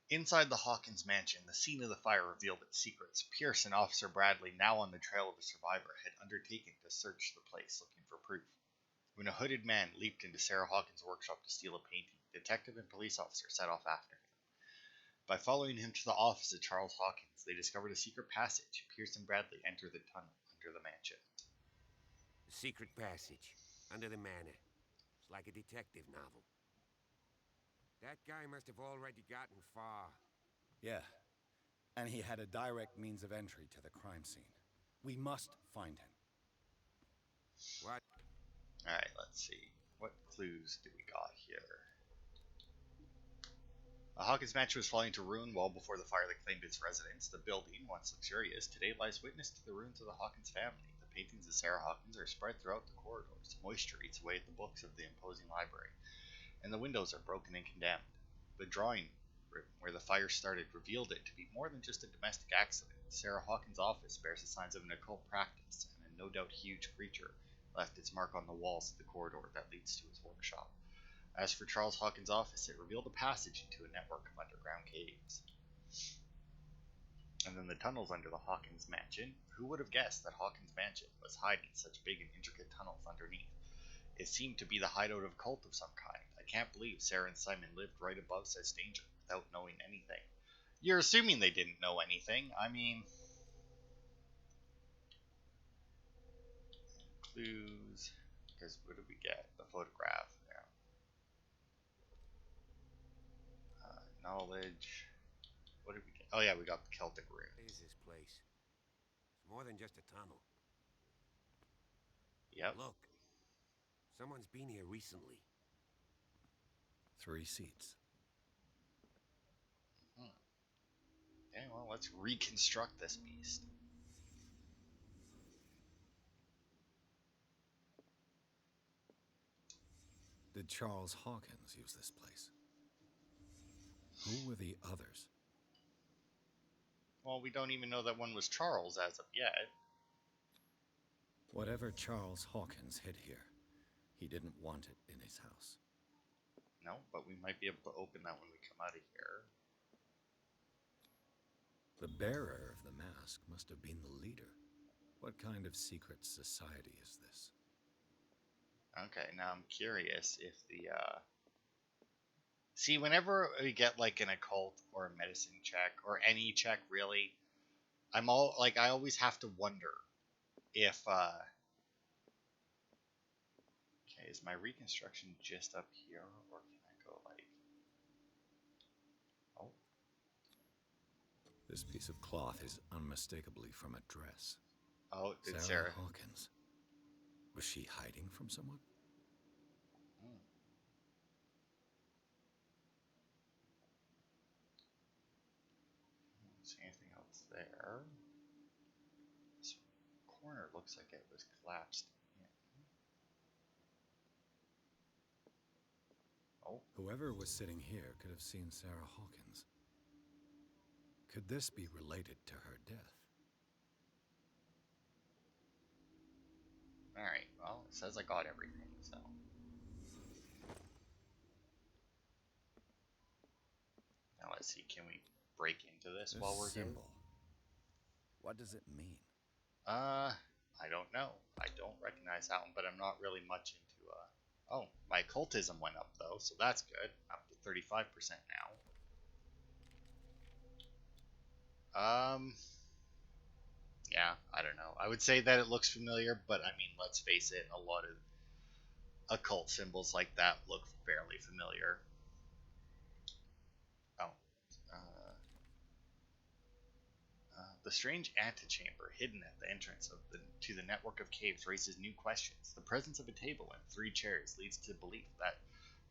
Inside the Hawkins mansion, the scene of the fire revealed its secrets. Pierce and Officer Bradley, now on the trail of the survivor, had undertaken to search the place looking for proof. When a hooded man leaped into Sarah Hawkins' workshop to steal a painting, detective and police officer set off after him. By following him to the office of Charles Hawkins, they discovered a secret passage. Pierce and Bradley entered the tunnel under the mansion. A secret passage under the manor. It's like a detective novel. That guy must have already gotten far. Yeah, and he had a direct means of entry to the crime scene. We must find him. What? Alright, let's see. What clues do we got here? The Hawkins mansion was falling to ruin well before the fire that claimed its residence. The building, once luxurious, today lies witness to the ruins of the Hawkins family. The paintings of Sarah Hawkins are spread throughout the corridors. Moisture eats away at the books of the imposing library, and the windows are broken and condemned. The drawing room where the fire started revealed it to be more than just a domestic accident. Sarah Hawkins' office bears the signs of an occult practice, and a no doubt huge creature left its mark on the walls of the corridor that leads to his workshop. As for Charles Hawkins' office, it revealed a passage into a network of underground caves. And then the tunnels under the Hawkins mansion. Who would have guessed that Hawkins mansion was hiding such big and intricate tunnels underneath? It seemed to be the hideout of a cult of some kind. I can't believe Sarah and Simon lived right above such danger without knowing anything. You're assuming they didn't know anything. I mean, clues. Because what did we get? The photograph. Yeah. Knowledge. What did we get? Oh yeah, we got the Celtic runes. What is this place? It's more than just a tunnel. Yep. Look. Someone's been here recently. 3 seats. Okay, well, let's reconstruct this beast. Did Charles Hawkins use this place? Who were the others? Well, we don't even know that one was Charles as of yet. Whatever Charles Hawkins hid here, he didn't want it in his house. No, but we might be able to open that when we come out of here. The bearer of the mask must have been the leader. What kind of secret society is this? Okay, now I'm curious if the, See, whenever we get, like, an occult or a medicine check, or any check, really, I always have to wonder if, okay, is my reconstruction just up here, or can I go, like, oh. This piece of cloth is unmistakably from a dress. Oh, it's Sarah Hawkins. Was she hiding from someone? Don't see anything else there. This corner looks like it was collapsed in. Oh. Whoever was sitting here could have seen Sarah Hawkins. Could this be related to her death? Alright, well, it says I got everything, so. Now let's see, can we break into this while we're symbol. here? What does it mean? I don't know. I don't recognize that one, but I'm not really much into, Oh, my occultism went up, though, so that's good. Up to 35% now. Yeah, I don't know. I would say that it looks familiar, but I mean, let's face it, a lot of occult symbols like that look fairly familiar. Oh. The strange antechamber hidden at the entrance to the network of caves raises new questions. The presence of a table and 3 chairs leads to the belief that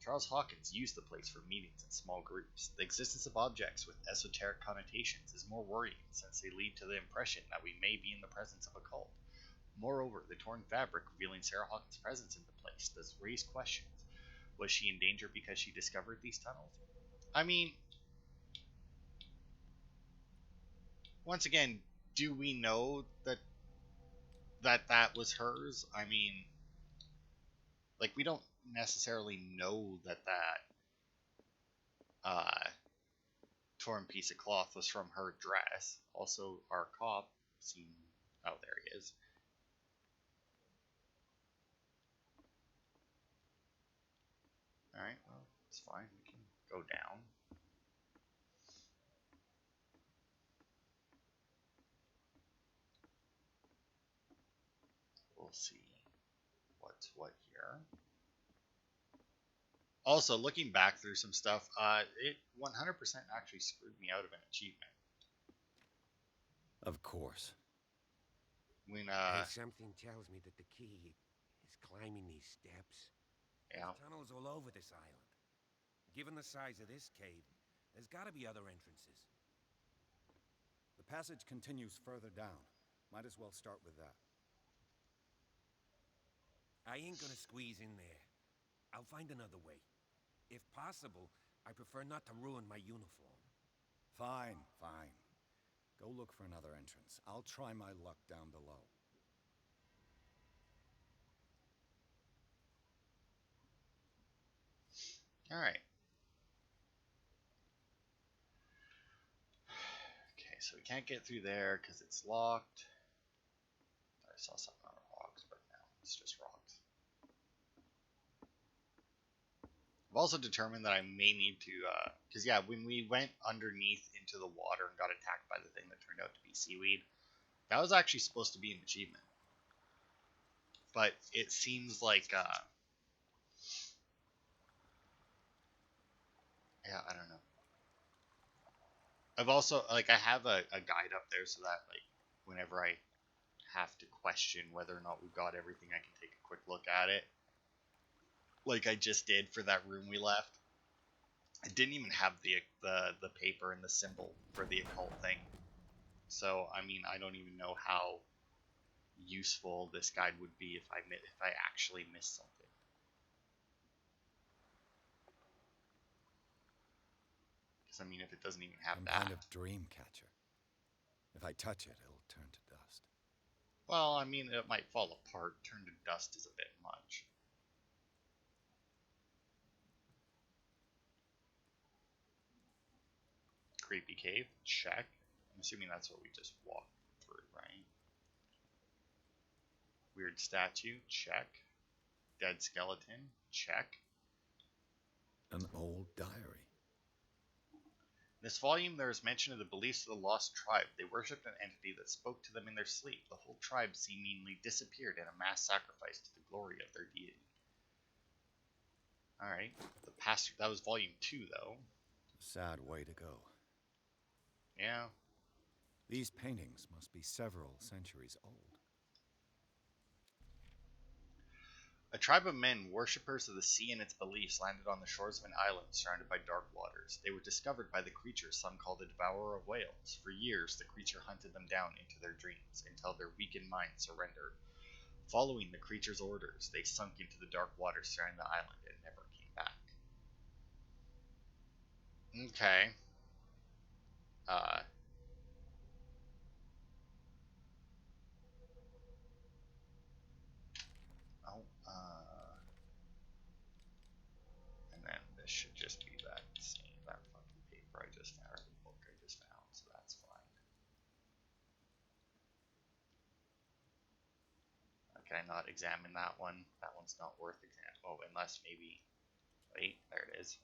Charles Hawkins used the place for meetings in small groups. The existence of objects with esoteric connotations is more worrying since they lead to the impression that we may be in the presence of a cult. Moreover, the torn fabric revealing Sarah Hawkins' presence in the place does raise questions. Was she in danger because she discovered these tunnels? I mean, once again, do we know that was hers? I mean, like, we don't necessarily know that torn piece of cloth was from her dress. Also, our cop seen. Oh, there he is. Alright, well, it's fine. We can go down. We'll see what's what here. Also, looking back through some stuff, it 100% actually screwed me out of an achievement. Of course. When, Something tells me that the key is climbing these steps. yeah. There's tunnels all over this island. Given the size of this cave, there's gotta be other entrances. The passage continues further down. Might as well start with that. I ain't gonna squeeze in there. I'll find another way. If possible, I prefer not to ruin my uniform. Fine, fine. Go look for another entrance. I'll try my luck down below. Alright. Okay, so we can't get through there because it's locked. I saw something on the rocks, but no, it's just rocks. I've also determined that I may need to, because yeah, when we went underneath into the water and got attacked by the thing that turned out to be seaweed, that was actually supposed to be an achievement. But it seems like, yeah, I don't know. I've also, like, I have a guide up there so that, like, whenever I have to question whether or not we've got everything, I can take a quick look at it. Like I just did for that room we left. I didn't even have the paper and the symbol for the occult thing. So, I mean, I don't even know how useful this guide would be if I actually missed something. Because, I mean, if it doesn't even have Some that. kind of dream catcher. If I touch it, it'll turn to dust. Well, I mean, it might fall apart. Turn to dust is a bit much. Creepy cave, check. I'm assuming that's what we just walked through, right? Weird statue, check. Dead skeleton, check. An old diary. In this volume, there is mention of the beliefs of the lost tribe. They worshipped an entity that spoke to them in their sleep. The whole tribe seemingly disappeared in a mass sacrifice to the glory of their deity. Alright, the pastor, that was volume 2, though. A sad way to go. Yeah. These paintings must be several centuries old. A tribe of men, worshippers of the sea and its beliefs, landed on the shores of an island surrounded by dark waters. They were discovered by the creature some call the Devourer of Whales. For years, the creature hunted them down into their dreams until their weakened minds surrendered. Following the creature's orders, they sunk into the dark waters surrounding the island and never came back. Okay. Oh, and then this should just be that fucking paper I just found, or the book I just found, so that's fine. Can I not examine that one? That one's not worth examining. Oh, unless maybe. Wait, there it is.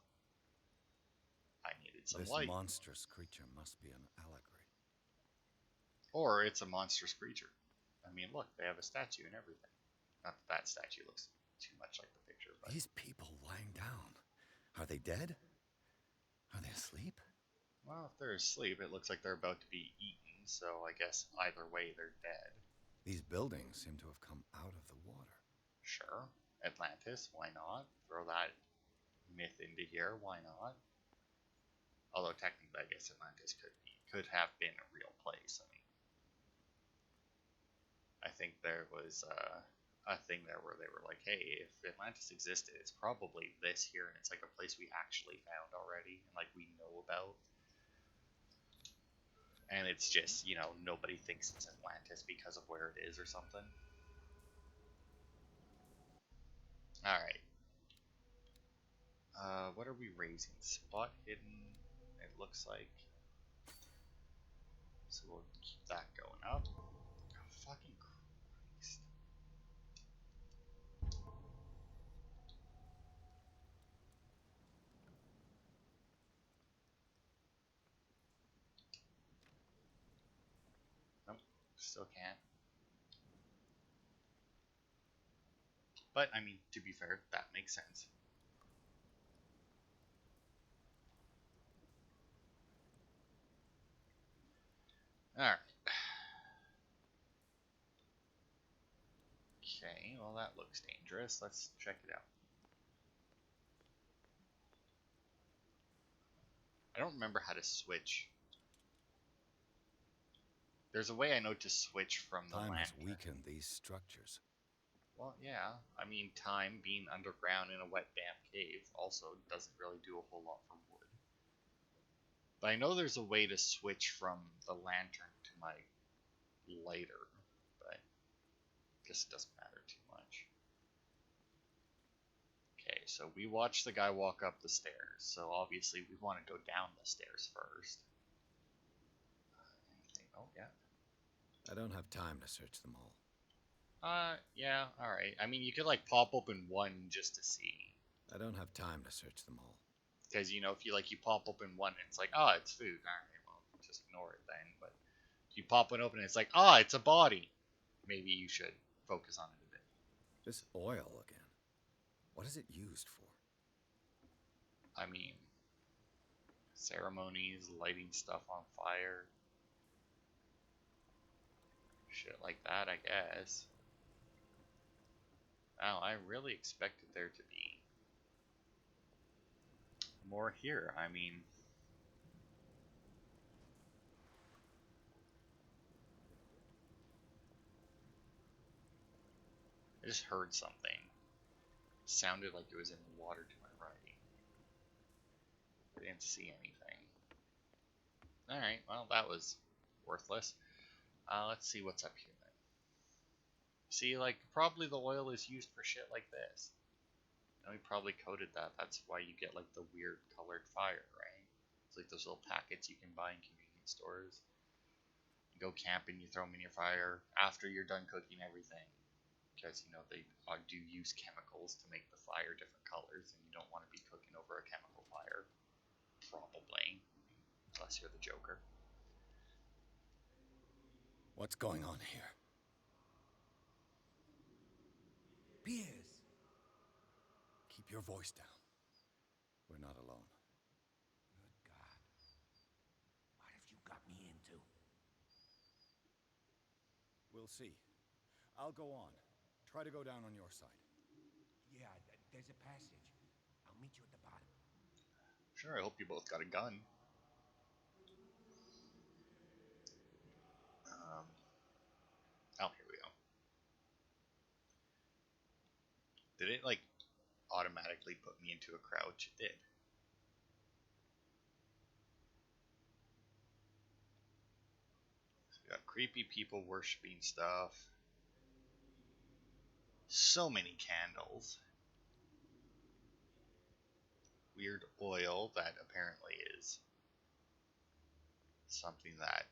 I needed some This light. monstrous creature must be an allegory. Or it's a monstrous creature. I mean, look, they have a statue and everything. Not that that statue looks too much like the picture, but These people lying down. Are they dead? Are they asleep? well, if they're asleep, it looks like they're about to be eaten. So I guess either way, they're dead. These buildings seem to have come out of the water. Sure, Atlantis. Why not? Throw that myth into here. Why not? Although technically, I guess Atlantis could have been a real place. I mean, I think there was a thing there where they were like, hey, if Atlantis existed, it's probably this here, and it's like a place we actually found already, and like we know about. And it's just, you know, nobody thinks it's Atlantis because of where it is or something. Alright. What are we raising? Spot hidden, it looks like. So we'll keep that going up. Oh, fucking Christ. Nope, still can't. But, I mean, to be fair, that makes sense. Alright. Okay, well that looks dangerous. Let's check it out. I don't remember how to switch. There's a way I know to switch from the Time has lantern. weakened these structures. Well, yeah. I mean, time being underground in a wet, damp cave also doesn't really do a whole lot for wood. But I know there's a way to switch from the lantern to my lighter, but I guess it doesn't matter too much. Okay, so we watched the guy walk up the stairs, so obviously we want to go down the stairs first. Anything? Oh, yeah. I don't have time to search them all. Yeah, alright. I mean, you could, like, pop open one just to see. I don't have time to search them all. Because, you know, if you, like, you pop open one and it's like, oh, it's food. Alright, well, just ignore it then. But if you pop one open and it's like, oh, it's a body. Maybe you should focus on it a bit. This oil again. What is it used for? I mean, ceremonies, lighting stuff on fire. Shit like that, I guess. Wow, I really expected there to be more here. I mean, I just heard something. Sounded like it was in the water to my right. I didn't see anything. Alright, well, that was worthless. Let's see what's up here then. See, like, probably the oil is used for shit like this. And we probably coated that. That's why you get, like, the weird colored fire, right? It's like those little packets you can buy in convenience stores. You go camping, you throw them in your fire after you're done cooking everything. Because, you know, they do use chemicals to make the fire different colors, and you don't want to be cooking over a chemical fire. Probably. Unless you're the Joker. What's going on here? Piers! Keep your voice down. We're not alone. Good God. What have you got me into? We'll see. I'll go on. Try to go down on your side. Yeah, there's a passage. I'll meet you at the bottom. Sure, I hope you both got a gun. Oh, here we go. Did it, like, automatically put me into a crouch? It did. So we got creepy people worshipping stuff. So many candles. Weird oil that apparently is something that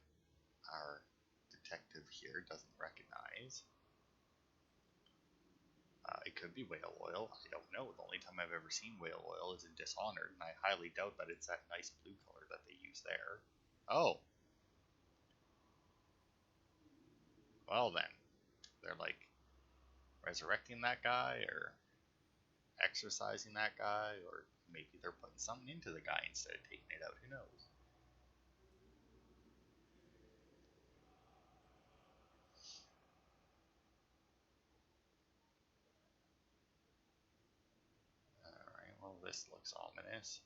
our detective here doesn't recognize. It could be whale oil. I don't know. The only time I've ever seen whale oil is in Dishonored, and I highly doubt that it's that nice blue color that they use there. Oh. Well then. They're like resurrecting that guy, or exorcising that guy, or maybe they're putting something into the guy instead of taking it out. Who knows? Alright, well, this looks ominous.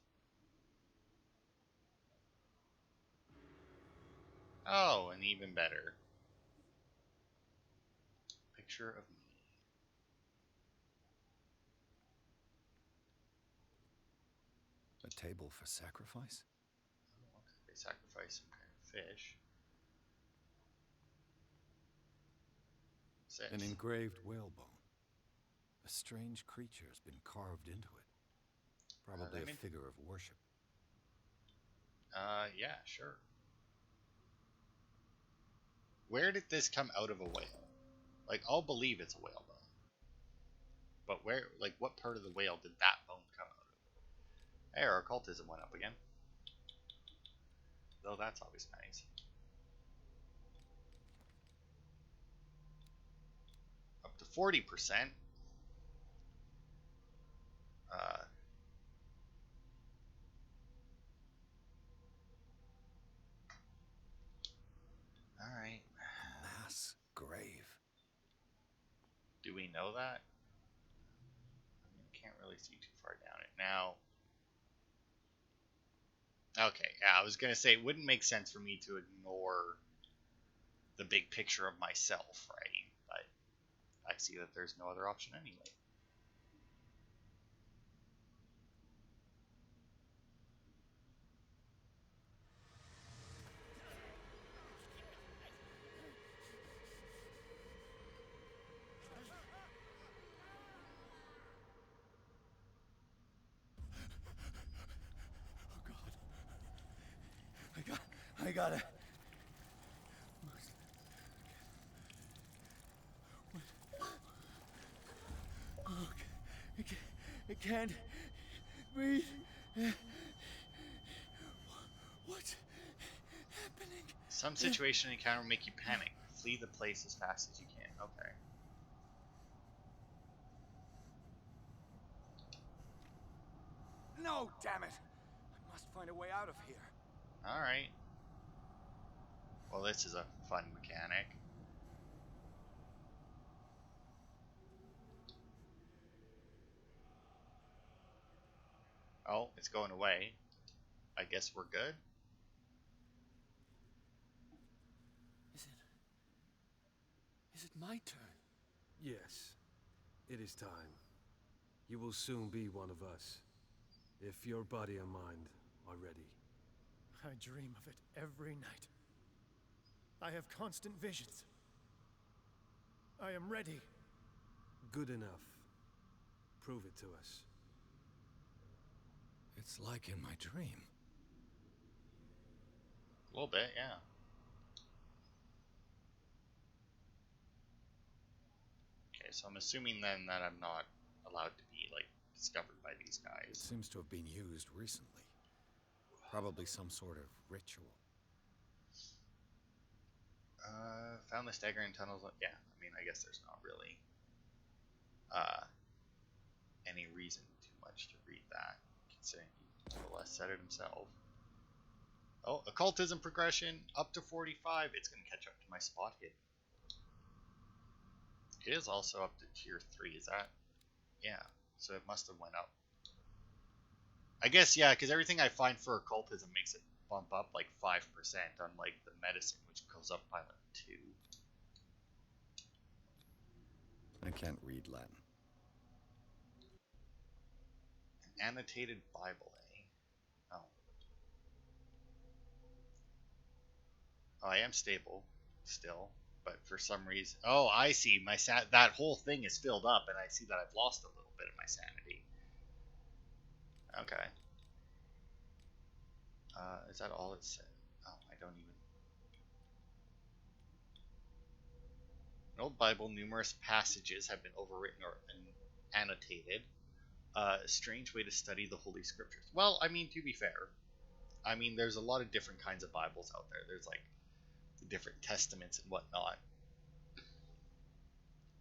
Oh, and even better. Picture of me. A table for sacrifice? They sacrifice some kind of fish. Six. An engraved whalebone. A strange creature has been carved into it. Probably a figure of worship. Yeah, sure. where did this come out of a whale? Like, I'll believe it's a whale bone. But where, like, what part of the whale did that bone come out of? Hey, our occultism went up again. Though that's always nice. Up to 40%. Alright. Mass grave. Do we know that? I mean, can't really see too far down it. Now, okay, yeah, I was going to say it wouldn't make sense for me to ignore the big picture of myself, right? But I see that there's no other option anyway. I gotta. I can't breathe. What's happening? Some situation encounter will make you panic. Flee the place as fast as you can. Okay. No, damn it! I must find a way out of here. Alright. Well, this is a fun mechanic. Oh, it's going away. I guess we're good. Is it my turn? Yes, it is time. You will soon be one of us, if your body and mind are ready. I dream of it every night. I have constant visions. I am ready. Good enough. Prove it to us. It's like in my dream. A little bit, yeah. Okay, so I'm assuming then that I'm not allowed to be, like, discovered by these It guys. seems to have been used recently. Probably some sort of ritual. Found the staggering tunnels. Yeah, I mean, I guess there's not really any reason too much to read that, considering he more or less said it himself. Oh, occultism progression up to 45. It's going to catch up to my spot hit. It is also up to tier 3. Is that? Yeah. So it must have went up. I guess, yeah, because everything I find for occultism makes it bump up like 5%, unlike the medicine, which goes up by like 2. I can't read Latin. An annotated Bible, eh? Oh. Oh, I am stable still, but for some reason, oh, I see. That whole thing is filled up, and I see that I've lost a little bit of my sanity. Okay. Is that all it said? Oh, I don't even. In Old Bible, numerous passages have been overwritten or annotated. A strange way to study the Holy Scriptures. Well, I mean, to be fair, I mean, there's a lot of different kinds of Bibles out there. There's like the different testaments and whatnot.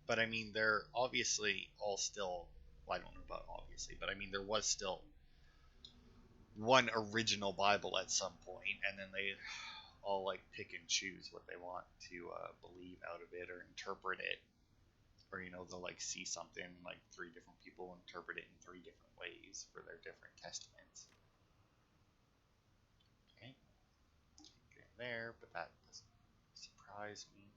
But I mean, they're obviously all still. Well, I don't know about obviously, but I mean, there was still one original Bible at some point, and then they all like pick and choose what they want to believe out of it or interpret it, or they'll like see something like 3 different people interpret it in 3 different ways for their different testaments. Okay, get in there, but that doesn't surprise me.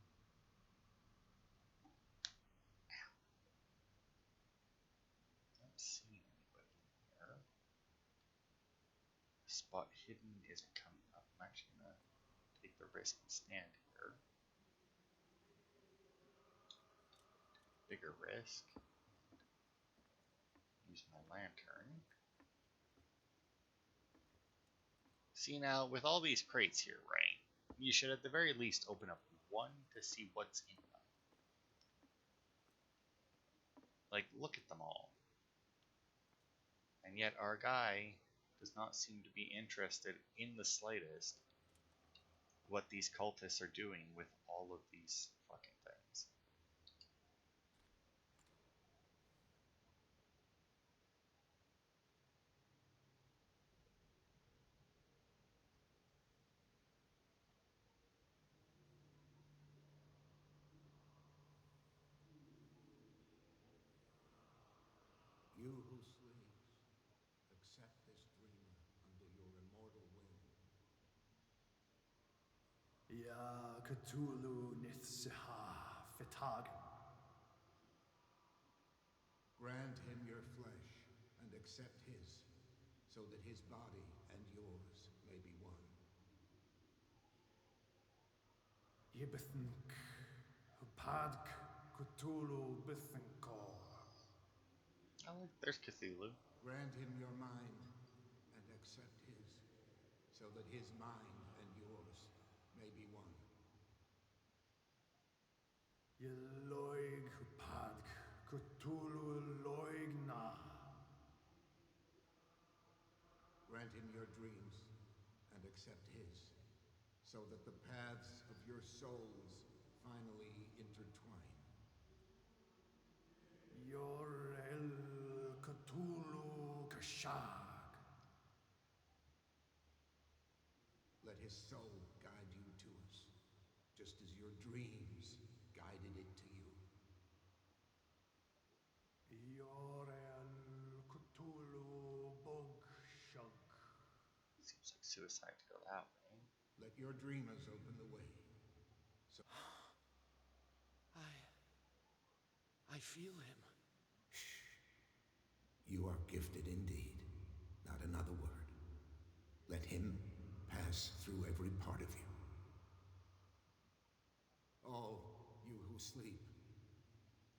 Don't see anybody here. Spot hidden isn't coming up. I'm actually gonna take the risk and stand here. Bigger risk. Use my lantern. See now, with all these crates here, right? You should at the very least open up one to see what's in them. Like, look at them all. And yet our guy does not seem to be interested in the slightest what these cultists are doing with all of these fucking things. You who sleeps, accept this dreamer under your immortal wing. Ya Cthulu Nithsiha Fitagan. Grant him your flesh and accept his, so that his body and yours may be one. Yibithink Hupadk Cthulu Bithinkor. Oh, look, there's Cthulhu. Grant him your mind and accept his, so that his mind and yours may be one. Yeloig Hupadk Cthulu Loigna. Grant him your dreams and accept his, so that the paths of your souls finally intertwine. Yor El Cthulu Kashag. Let his soul guide you to us, just as your dreams guided it to you. Yor El Cthulu Bogshug. Seems like suicide to go that way. Let your dreamers open the way. So I feel him. you are gifted indeed, not another word. Let him pass through every part of you. All you who sleep,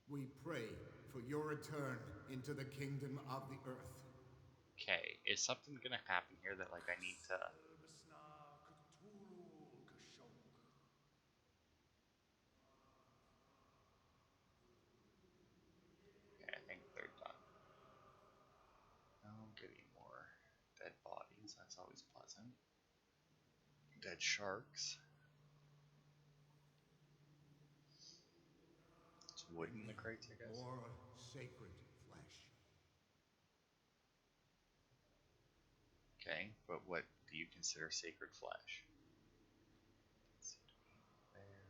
we pray for your return into the kingdom of the earth. Okay, is something gonna happen here that, like, I need to... Okay, I think they're done. Oh, getting more dead bodies, that's always pleasant. Dead sharks. It's wood in the crates, I guess. More sacred flesh. Okay, but what do you consider sacred flesh? There.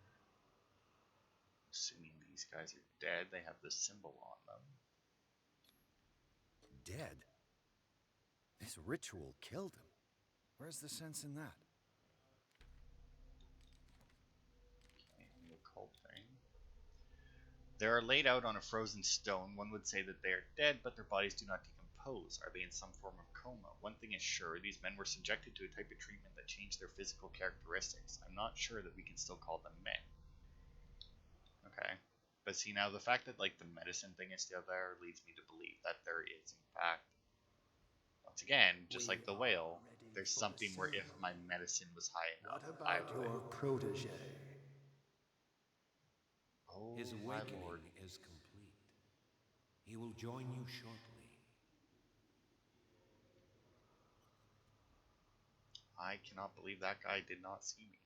Assuming these guys are dead, they have the symbol on them. Dead? This ritual killed him. Where's the sense in that? Okay, the occult thing. They are laid out on a frozen stone. One would say that they are dead, but their bodies do not decompose. Are they in some form of coma? One thing is sure, these men were subjected to a type of treatment that changed their physical characteristics. I'm not sure that we can still call them men. Okay. But see, now the fact that, like, the medicine thing is still there leads me to believe that there is, in fact, once again, just like the whale, there's something where if my medicine was high enough, What about your protege? Oh, His my awakening lord. is complete. He will join you shortly. I cannot believe that guy did not see me.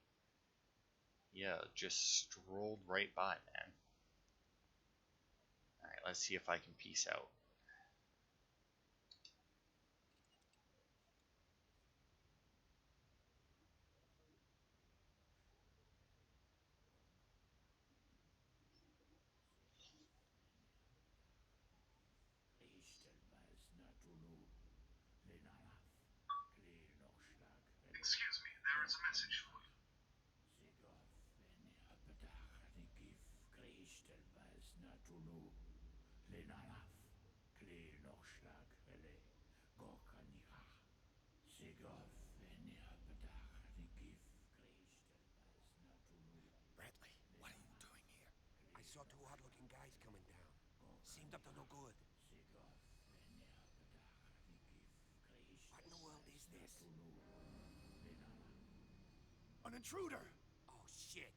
Yeah, just strolled right by, man. Alright, let's see if I can peace out. Excuse me, there is a message for you. Bradley, what are you doing here? I saw two odd-looking guys coming down. Seemed up to no good. What in the world is this? An intruder! Oh, shit.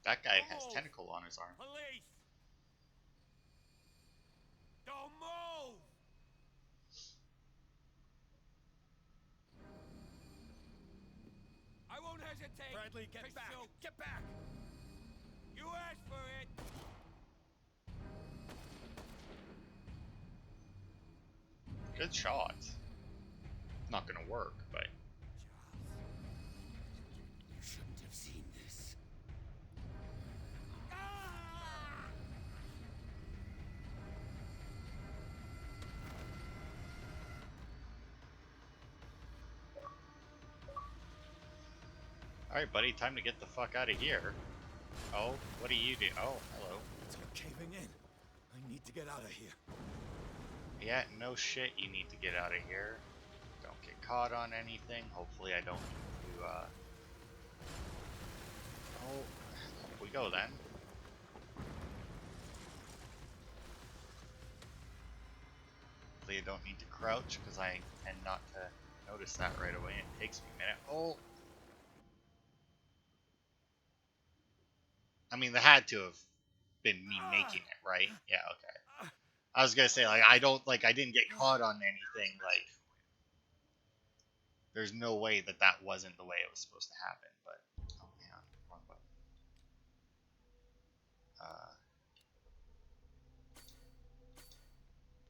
That guy has Move! tentacle on his arm. Police! Don't move! I won't hesitate. Bradley, get back! Shoot. Get back! You asked for it. Good shot. Not gonna work, but You shouldn't have seen this. alright, buddy, time to get the fuck out of here. Oh, what do you do? Oh, hello. It's all caving in. I need to get out of here. Yeah, no shit, you need to get out of here. Don't get caught on anything. Hopefully I don't need to, Oh, up we go then. Hopefully I don't need to crouch, because I tend not to notice that right away. It takes me a minute. Oh! I mean, that had to have been me making it, right? Yeah, okay. I was gonna say, like, I didn't get caught on anything, like, there's no way that that wasn't the way it was supposed to happen, but, oh man, wrong button.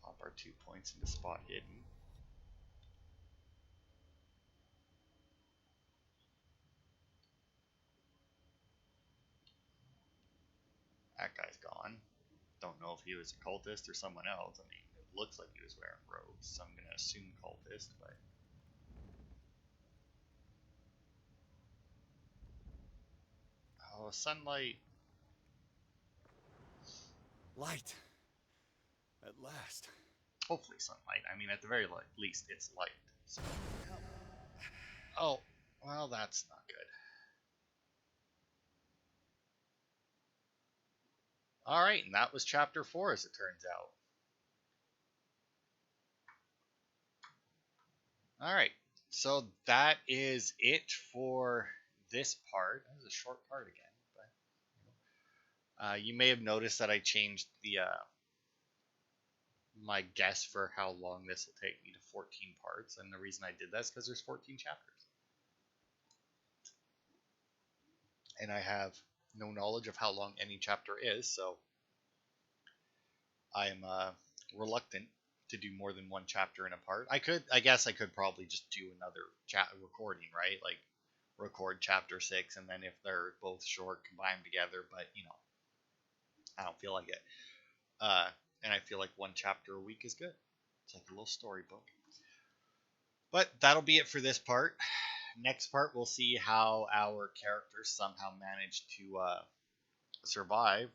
Pop our 2 points into spot hidden. That guy's gone. Don't know if he was a cultist or someone else. I mean, it looks like he was wearing robes, so I'm gonna assume cultist, but... Oh, sunlight. Light. At last. Hopefully sunlight. I mean, at the very least, it's light. So. Oh, well, that's not good. Alright, and that was chapter 4, as it turns out. Alright, so that is it for this part. That was a short part again, but you may have noticed that I changed the my guess for how long this will take me to 14 parts, and the reason I did that is because there's 14 chapters. And I have no knowledge of how long any chapter is, so I'm reluctant to do more than one chapter in a part. I guess I could probably just do another recording, right? Like record chapter 6, and then if they're both short, combine them together. But I don't feel like it. And I feel like one chapter a week is good. It's like a little storybook. But that'll be it for this part. Next part, we'll see how our characters somehow managed to survive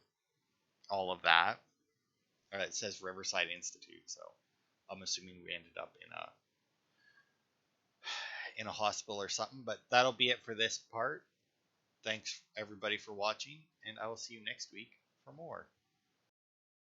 all of that. It says Riverside Institute, so I'm assuming we ended up in a hospital or something. But that'll be it for this part. Thanks everybody for watching, and I will see you next week for more.